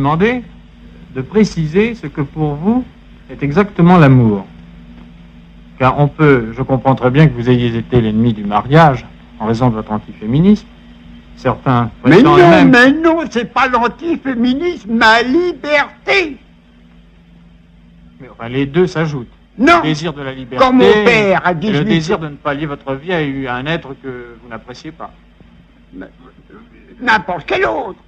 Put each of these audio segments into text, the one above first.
demander de préciser ce que pour vous est exactement l'amour. Car on peut, je comprends très bien que vous ayez été l'ennemi du mariage en raison de votre antiféminisme. Certains prétendent même... Mais non, c'est pas l'antiféminisme, ma liberté. Mais enfin, les deux s'ajoutent. Non. Le désir de la liberté, comme mon père à 18 et le désir de ne pas lier votre vie à un être que vous n'appréciez pas. N'importe quel autre.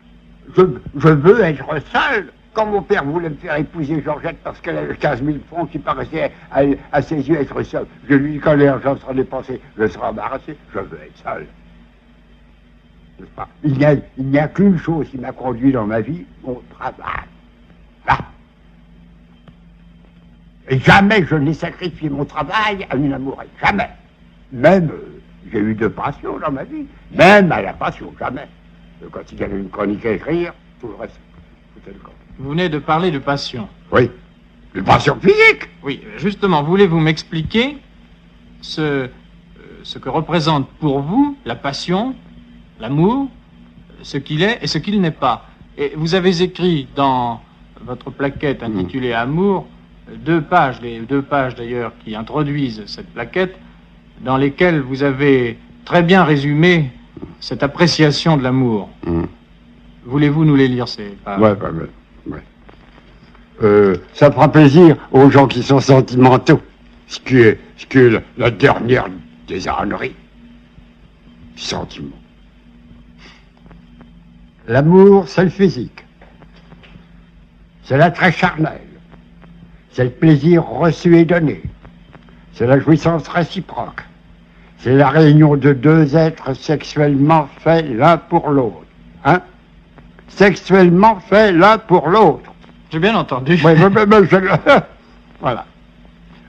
Je veux être seul. Quand mon père voulait me faire épouser Georgette parce qu'elle avait 15 000 francs qui paraissaient à ses yeux être seul, je lui dis quand l'argent sera dépensé, je serai embarrassé, je veux être seul. N'est-ce pas? Il n'y a qu'une chose qui m'a conduit dans ma vie, mon travail. Là. Et jamais je n'ai sacrifié mon travail à une amourette. Jamais. Même, j'ai eu de passion dans ma vie. Même à la passion, jamais. Quand il y avait une chronique à écrire, tout le reste, c'était le corps. Vous venez de parler de passion. Oui. De passion physique. Oui, justement, voulez-vous m'expliquer ce que représente pour vous la passion, l'amour, ce qu'il est et ce qu'il n'est pas? Et vous avez écrit dans votre plaquette intitulée Amour, deux pages d'ailleurs qui introduisent cette plaquette, dans lesquelles vous avez très bien résumé cette appréciation de l'amour. Voulez-vous nous les lire, ces pages? Ouais. Ça fera plaisir aux gens qui sont sentimentaux, ce qui est la dernière des âneries. Sentiment. L'amour, c'est le physique. C'est l'attrait charnel. C'est le plaisir reçu et donné. C'est la jouissance réciproque. C'est la réunion de deux êtres sexuellement faits l'un pour l'autre. Hein? Sexuellement faits l'un pour l'autre. J'ai bien entendu. Oui, voilà.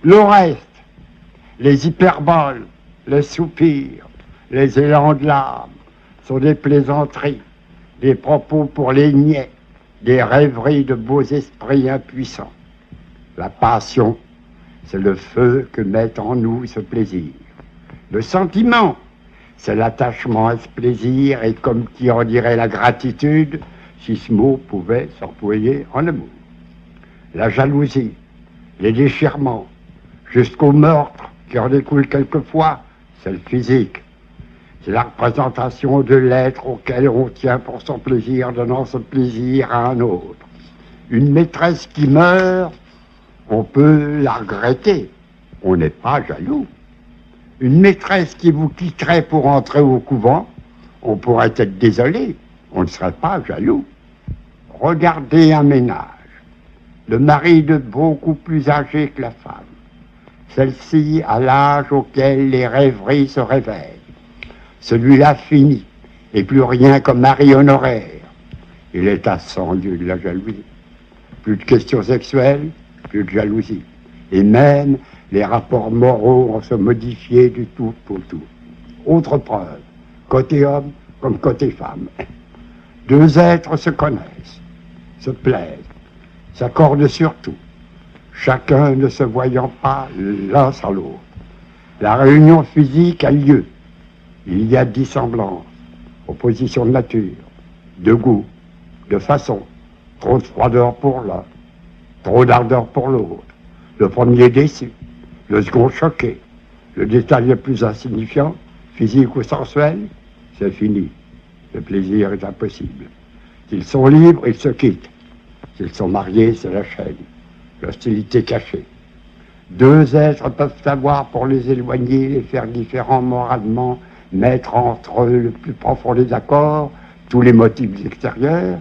Le reste, les hyperboles, les soupirs, les élans de l'âme, sont des plaisanteries, des propos pour les niais, des rêveries de beaux esprits impuissants. La passion, c'est le feu que met en nous ce plaisir. Le sentiment, c'est l'attachement à ce plaisir et comme qui en dirait la gratitude, si ce mot pouvait s'employer en amour. La jalousie, les déchirements, jusqu'au meurtre qui en découle quelquefois, c'est le physique. C'est la représentation de l'être auquel on tient pour son plaisir, donnant ce plaisir à un autre. Une maîtresse qui meurt, on peut la regretter, on n'est pas jaloux. Une maîtresse qui vous quitterait pour entrer au couvent, on pourrait être désolé, on ne serait pas jaloux. Regardez un ménage, le mari de beaucoup plus âgé que la femme, celle-ci à l'âge auquel les rêveries se réveillent. Celui-là finit, et plus rien comme mari honoraire. Il est à 100 lieues de la jalousie. Plus de questions sexuelles, plus de jalousie. Et même les rapports moraux vont se modifier du tout au tout. Autre preuve, côté homme comme côté femme. Deux êtres se connaissent, se plaisent, s'accordent sur tout, chacun ne se voyant pas l'un sans l'autre. La réunion physique a lieu. Il y a dissemblances, opposition de nature, de goût, de façon, trop de froideur pour l'un, trop d'ardeur pour l'autre. Le premier déçu, le second choqué, le détail le plus insignifiant, physique ou sensuel, c'est fini. Le plaisir est impossible. S'ils sont libres, ils se quittent. S'ils sont mariés, c'est la chaîne. L'hostilité cachée. Deux êtres peuvent avoir pour les éloigner, les faire différents moralement, mettre entre eux le plus profond des accords, tous les motifs extérieurs.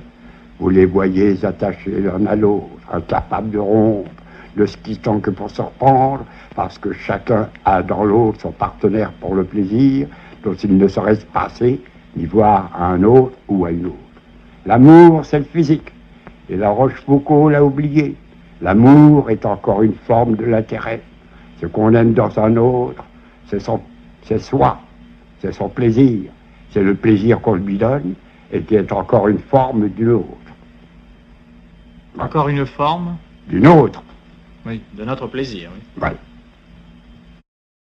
Vous les voyez attachés l'un à l'autre, incapables de rompre, ne se quittant que pour se reprendre, parce que chacun a dans l'autre son partenaire pour le plaisir, dont il ne saurait se passer, ni voir à un autre ou à une autre. L'amour, c'est le physique, et la Rochefoucauld l'a oublié. L'amour est encore une forme de l'intérêt. Ce qu'on aime dans un autre, c'est soi, c'est son plaisir, c'est le plaisir qu'on lui donne, et qui est encore une forme d'une autre. Encore une forme? D'une autre. Oui, de notre plaisir, oui. Voilà.